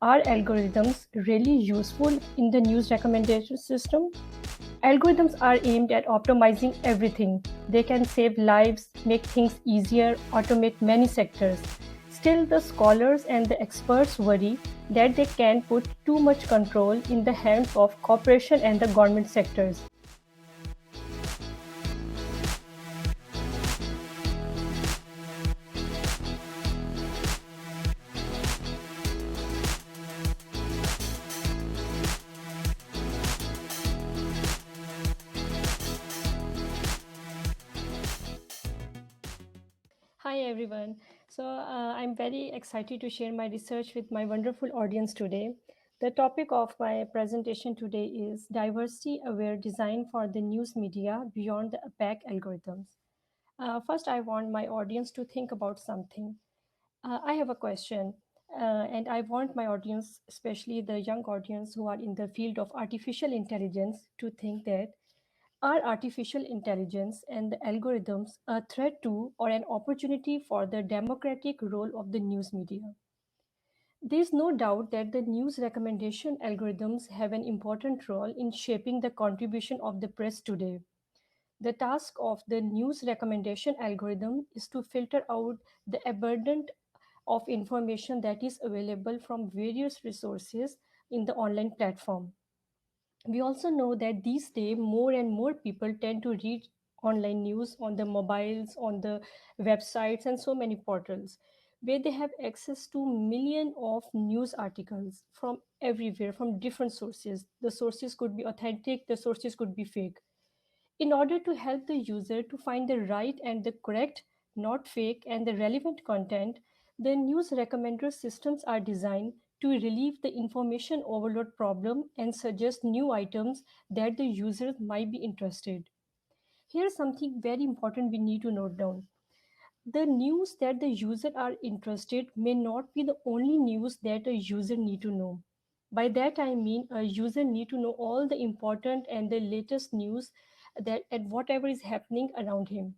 Are algorithms really useful in the news recommendation system? Algorithms are aimed at optimizing everything. They can save lives, make things easier, automate many sectors. Still, the scholars and the experts worry that they can put too much control in the hands of corporation and the government sectors. Hi everyone. I'm very excited to share my research with my wonderful audience today. The topic of my presentation today is diversity aware design for the news media beyond the opaque algorithms. First, I want my audience to think about something. I have a question, and I want my audience, especially the young audience who are in the field of artificial intelligence, to think that are artificial intelligence and the algorithms a threat to or an opportunity for the democratic role of the news media? There is no doubt that the news recommendation algorithms have an important role in shaping the contribution of the press today. The task of the news recommendation algorithm is to filter out the abundant of information that is available from various resources in the online platform. We also know that these days more and more people tend to read online news on the mobiles, on the websites, and so many portals where they have access to million of news articles from everywhere, from different sources. The sources could be authentic, the sources could be fake. In order to help the user to find the right and the correct, not fake, and the relevant content, the news recommender systems are designed to relieve the information overload problem and suggest new items that the user might be interested. Here's something very important we need to note down. The news that the user are interested may not be the only news that a user need to know. By that I mean a user need to know all the important and the latest news that at whatever is happening around him.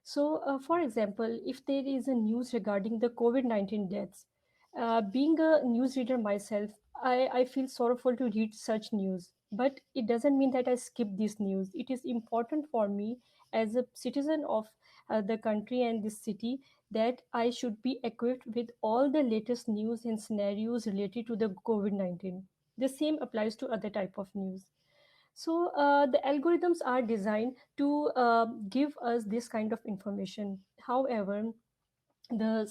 For example, if there is a news regarding the COVID-19 deaths, being a newsreader myself, I feel sorrowful to read such news. But it doesn't mean that I skip this news. It is important for me as a citizen of the country and this city that I should be equipped with all the latest news and scenarios related to the COVID-19. The same applies to other type of news. The algorithms are designed to give us this kind of information. However, the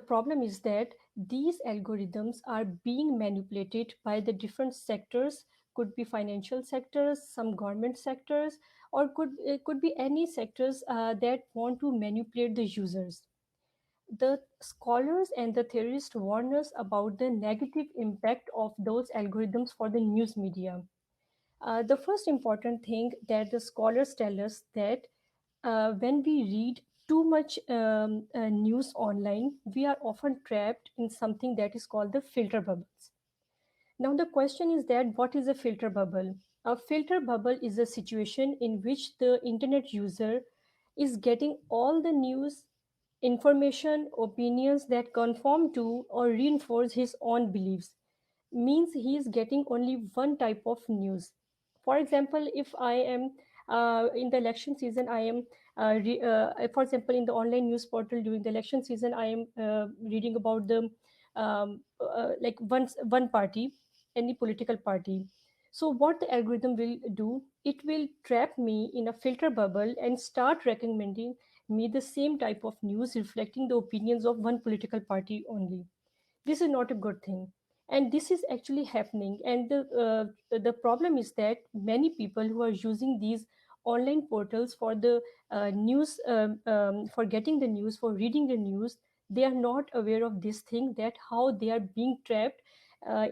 problem is that these algorithms are being manipulated by the different sectors. Could be financial sectors, some government sectors, or it could be any sectors that want to manipulate the users. The scholars and the theorists warn us about the negative impact of those algorithms for the news media. The first important thing that the scholars tell us that when we read too much news online, we are often trapped in something that is called the filter bubbles. Now, the question is that what is a filter bubble? A filter bubble is a situation in which the internet user is getting all the news, information, opinions that conform to or reinforce his own beliefs. Means he is getting only one type of news. For example, if I am in the election season, I am, for example, in the online news portal during the election season, I am reading about the like one party, any political party. So what the algorithm will do, it will trap me in a filter bubble and start recommending me the same type of news reflecting the opinions of one political party only. This is not a good thing, and this is actually happening. And the problem is that many people who are using these online portals for the news, for getting the news, for reading the news, they are not aware of this thing, that how they are being trapped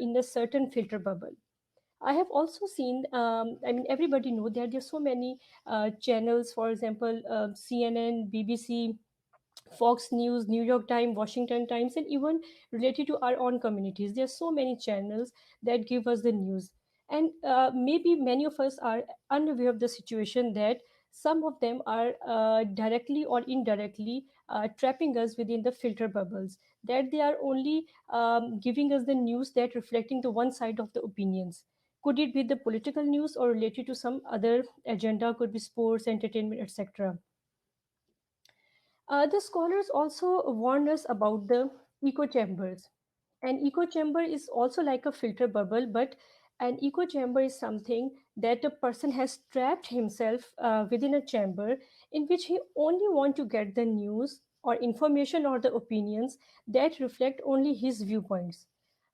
in a certain filter bubble. I have also seen, I mean, everybody know that there's so many channels, for example, CNN, BBC, Fox News, New York Times, Washington Times, and even related to our own communities. There are so many channels that give us the news. And maybe many of us are unaware of the situation that some of them are directly or indirectly trapping us within the filter bubbles, that they are only giving us the news that reflecting the one side of the opinions. Could it be the political news or related to some other agenda, could be sports, entertainment, etc. The scholars also warn us about the echo chambers. An echo chamber is also like a filter bubble, but an echo chamber is something that a person has trapped himself within a chamber in which he only want to get the news or information or the opinions that reflect only his viewpoints.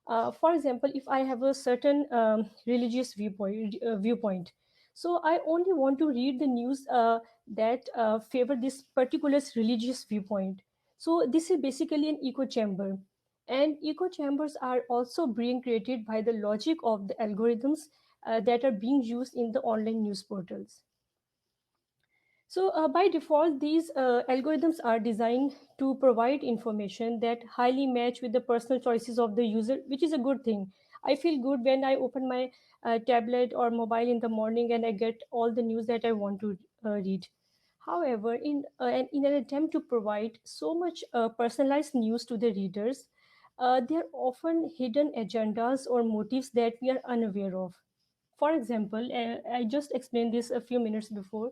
For example, if I have a certain religious viewpoint, so I only want to read the news that favor this particular religious viewpoint. So this is basically an echo chamber, and echo chambers are also being created by the logic of the algorithms that are being used in the online news portals. So, by default, these algorithms are designed to provide information that highly match with the personal choices of the user, which is a good thing. I feel good when I open my tablet or mobile in the morning and I get all the news that I want to read. However, in an attempt to provide so much personalized news to the readers, there are often hidden agendas or motives that we are unaware of. For example, I just explained this a few minutes before.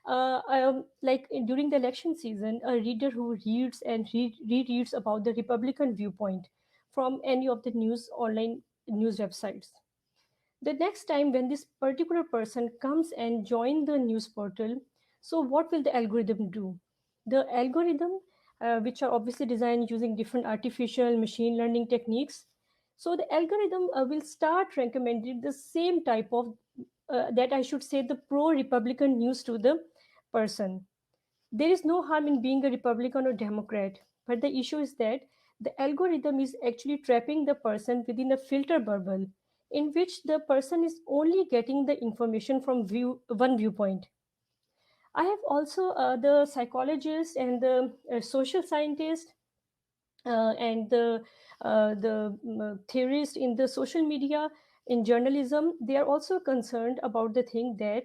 During the election season, a reader who reads and rereads about the Republican viewpoint from any of the news online news websites, the next time when this particular person comes and join the news portal, so what will the algorithm do? The algorithm, which are obviously designed using different artificial machine learning techniques, so the algorithm will start recommending the same type of that I should say the pro Republican news to the person. There is no harm in being a Republican or Democrat, but the issue is that the algorithm is actually trapping the person within a filter bubble in which the person is only getting the information from one viewpoint. I have also the psychologist and the social scientist and the theorists in the social media, in journalism, they are also concerned about the thing that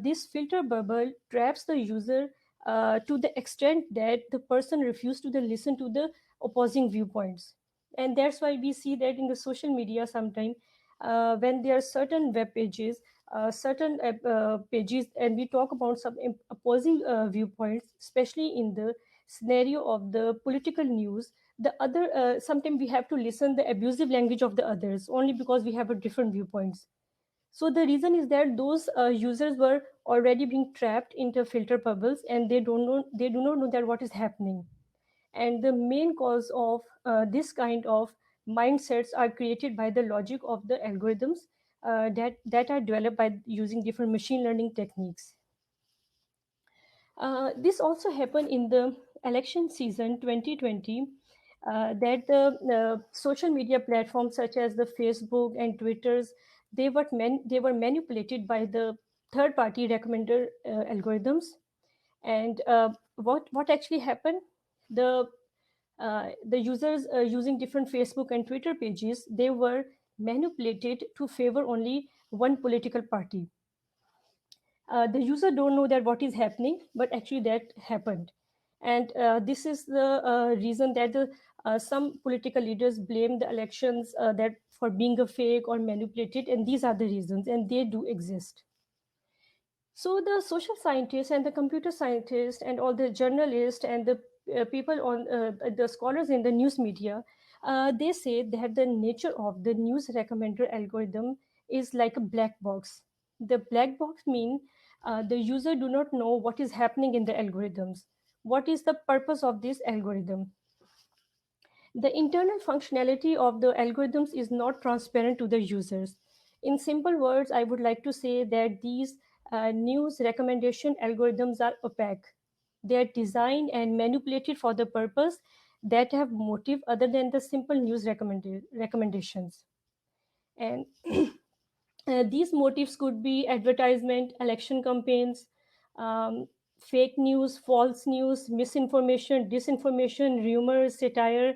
this filter bubble traps the user to the extent that the person refuses to listen to the opposing viewpoints. And that's why we see that in the social media sometime when there are certain web pages, certain pages, and we talk about some opposing viewpoints, especially in the scenario of the political news, the other sometimes we have to listen the abusive language of the others only because we have a different viewpoints. So the reason is that those users were already being trapped into filter bubbles and they do not know that what is happening. And the main cause of this kind of mindsets are created by the logic of the algorithms that are developed by using different machine learning techniques. This also happened in the election season 2020, that the social media platforms such as the Facebook and Twitters, they were manipulated by the third party recommender algorithms. And what actually happened? The users using different Facebook and Twitter pages, they were manipulated to favor only one political party. The user don't know that what is happening, but actually that happened. And this is the reason that some political leaders blame the elections that for being a fake or manipulated, and these are the reasons, and they do exist. So the social scientists and the computer scientists and all the journalists and the people on the scholars in the news media, they say that the nature of the news recommender algorithm is like a black box. The black box mean the user do not know what is happening in the algorithms. What is the purpose of this algorithm? The internal functionality of the algorithms is not transparent to the users. In simple words, I would like to say that these news recommendation algorithms are opaque. They are designed and manipulated for the purpose that have motive other than the simple news recommendations. And these motives could be advertisement, election campaigns, um, fake news, false news, misinformation, disinformation, rumors, satire.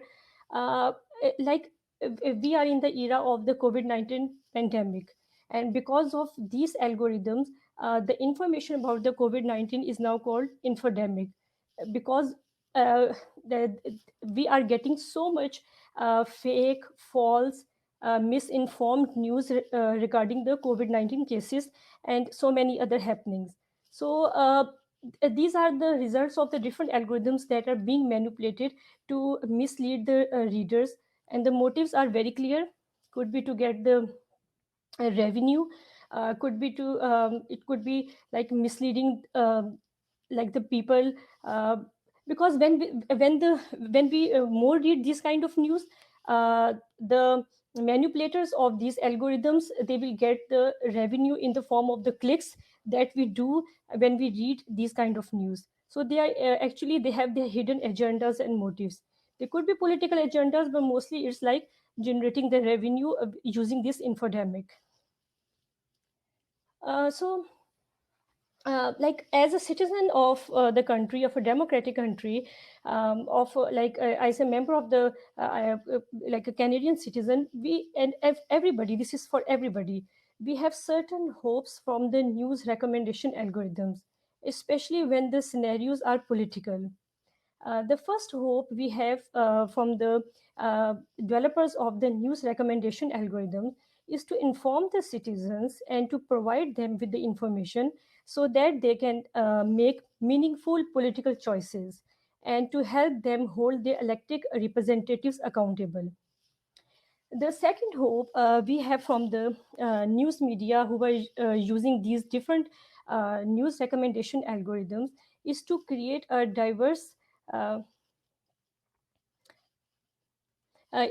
Uh, like we are in the era of the COVID-19 pandemic. And because of these algorithms, the information about the COVID-19 is now called infodemic because uh, that we are getting so much fake, false, misinformed news regarding the COVID-19 cases and so many other happenings. So these are the results of the different algorithms that are being manipulated to mislead the readers, and the motives are very clear. Could be to get the revenue, could be to it could be like misleading like the people, uh, because when we more read this kind of news, the manipulators of these algorithms, they will get the revenue in the form of the clicks that we do when we read these kind of news. So they are actually they have their hidden agendas and motives. They could be political agendas, but mostly it's like generating the revenue using this infodemic. So like as a citizen of the country, of a democratic country, of as a member of the like a Canadian citizen, we and everybody, this is for everybody, we have certain hopes from the news recommendation algorithms, especially when the scenarios are political. The first hope we have from the developers of the news recommendation algorithm is to inform the citizens and to provide them with the information so that they can make meaningful political choices, and to help them hold their elected representatives accountable. The second hope we have from the news media who are using these different news recommendation algorithms is to create a diverse uh,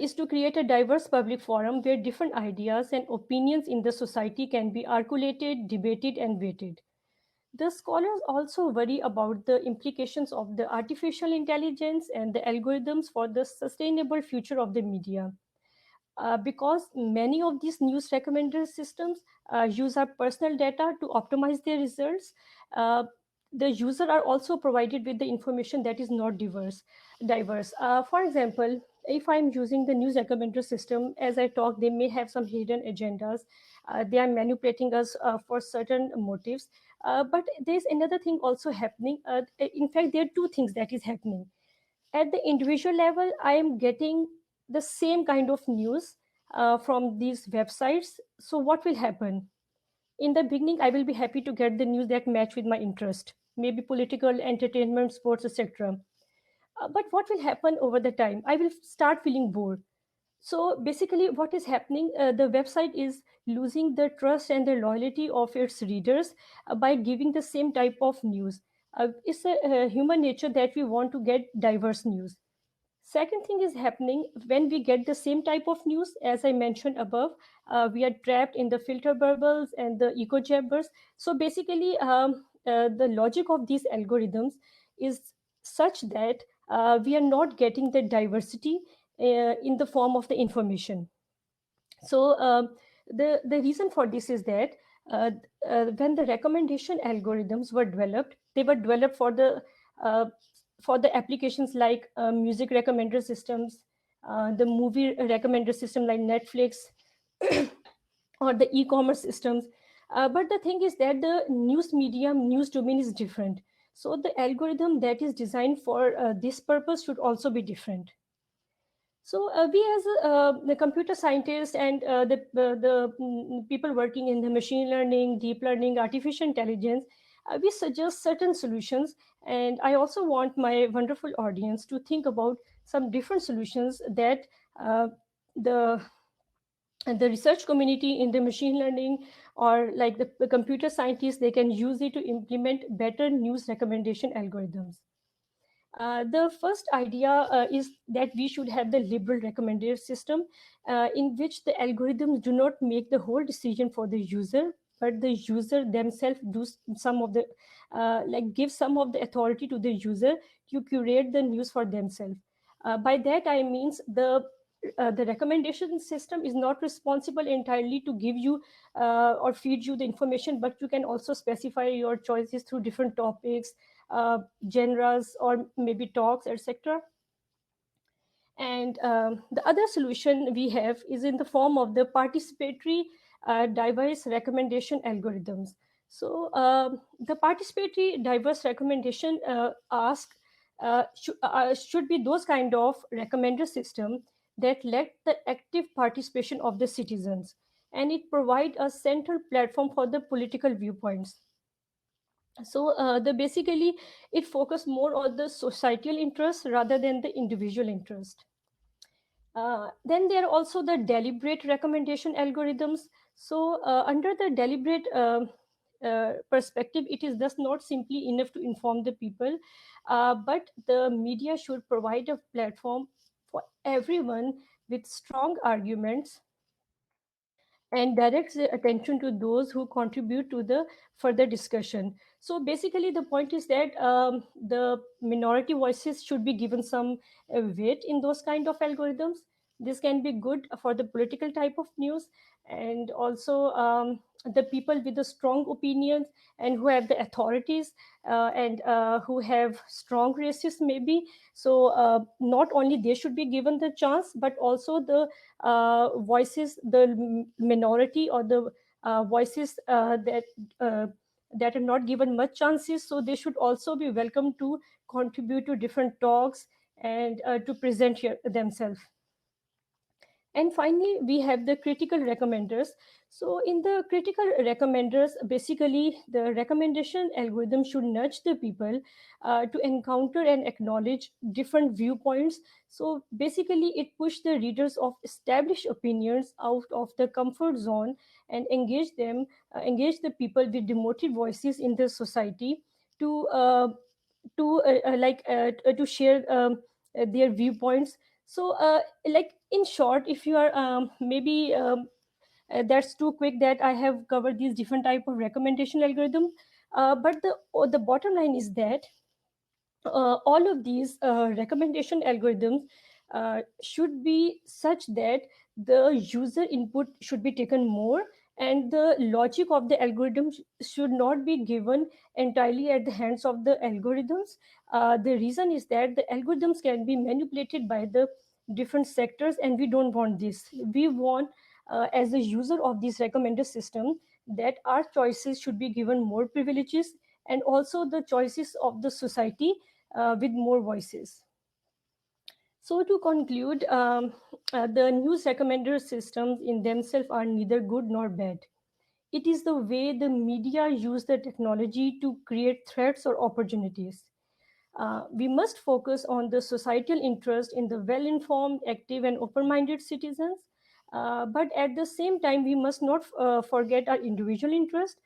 is to create a diverse public forum where different ideas and opinions in the society can be articulated, debated, and weighted. The scholars also worry about the implications of the artificial intelligence and the algorithms for the sustainable future of the media, because many of these news recommender systems use our personal data to optimize their results. Uh, the user are also provided with the information that is not diverse. For example, if I'm using the news recommender system, as I talk, they may have some hidden agendas. They are manipulating us for certain motives. But there's another thing also happening. In fact, there are two things that is happening. At the individual level, I am getting the same kind of news from these websites. So what will happen? In the beginning, I will be happy to get the news that match with my interest, maybe political, entertainment, sports, etc. But what will happen over the time? I will start feeling bored. So basically what is happening, the website is losing the trust and the loyalty of its readers by giving the same type of news. It's a human nature that we want to get diverse news. Second thing is happening when we get the same type of news, as I mentioned above, we are trapped in the filter bubbles and the echo chambers. So basically, the logic of these algorithms is such that we are not getting the diversity in the form of the information. So the reason for this is that uh, when the recommendation algorithms were developed, they were developed uh, for the applications like music recommender systems, the movie recommender system like Netflix, or the e-commerce systems. But the thing is that the news medium, news domain is different. So the algorithm that is designed for this purpose should also be different. So we, as the computer scientists and the people working in the machine learning, deep learning, artificial intelligence, we suggest certain solutions. And I also want my wonderful audience to think about some different solutions that uh, the the research community in the machine learning, or like the computer scientists, they can use it to implement better news recommendation algorithms. The first idea is that we should have the liberal recommender system, in which the algorithms do not make the whole decision for the user, but the user themselves do some of the like give some of the authority to the user to curate the news for themselves. By that I means the recommendation system is not responsible entirely to give you or feed you the information, but you can also specify your choices through different topics, genres, or maybe talks, etc. And the other solution we have is in the form of the participatory diverse recommendation algorithms. So the participatory diverse recommendation ask should be those kind of recommender system that let the active participation of the citizens, and it provide a central platform for the political viewpoints. So the basically it focus more on the societal interest rather than the individual interest. Then there are also the deliberate recommendation algorithms. So under the deliberate perspective, it is thus not simply enough to inform the people, but the media should provide a platform for everyone with strong arguments and directs the attention to those who contribute to the further discussion. So basically the point is that the minority voices should be given some weight in those kind of algorithms. This can be good for the political type of news, and also the people with the strong opinions and who have the authorities, and who have strong races maybe. So not only they should be given the chance, but also the voices, the minority, or the voices uh, that are not given much chances, so they should also be welcome to contribute to different talks and to present themselves. And finally, we have the critical recommenders. So, in the critical recommenders, basically, the recommendation algorithm should nudge the people to encounter and acknowledge different viewpoints. So, basically, it pushes the readers of established opinions out of the comfort zone and engage the people with demoted voices in the society to to share their viewpoints. So like in short, if you are maybe that's too quick that I have covered these different type of recommendation algorithm, but the bottom line is that all of these recommendation algorithms should be such that the user input should be taken more, and the logic of the algorithm should not be given entirely at the hands of the algorithms. The reason is that the algorithms can be manipulated by the different sectors, and we don't want this. We want, as a user of this recommender system, that our choices should be given more privileges, and also the choices of the society with more voices. So, to conclude, the news recommender systems in themselves are neither good nor bad. It is the way the media use the technology to create threats or opportunities. We must focus on the societal interest in the well informed, active, and open minded citizens. But at the same time, we must not forget our individual interest,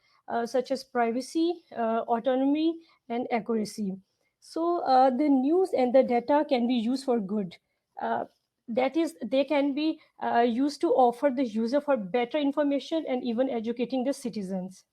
such as privacy, autonomy, and accuracy. So, the news and the data can be used for good. Uh, that is, they can be used to offer the user for better information and even educating the citizens.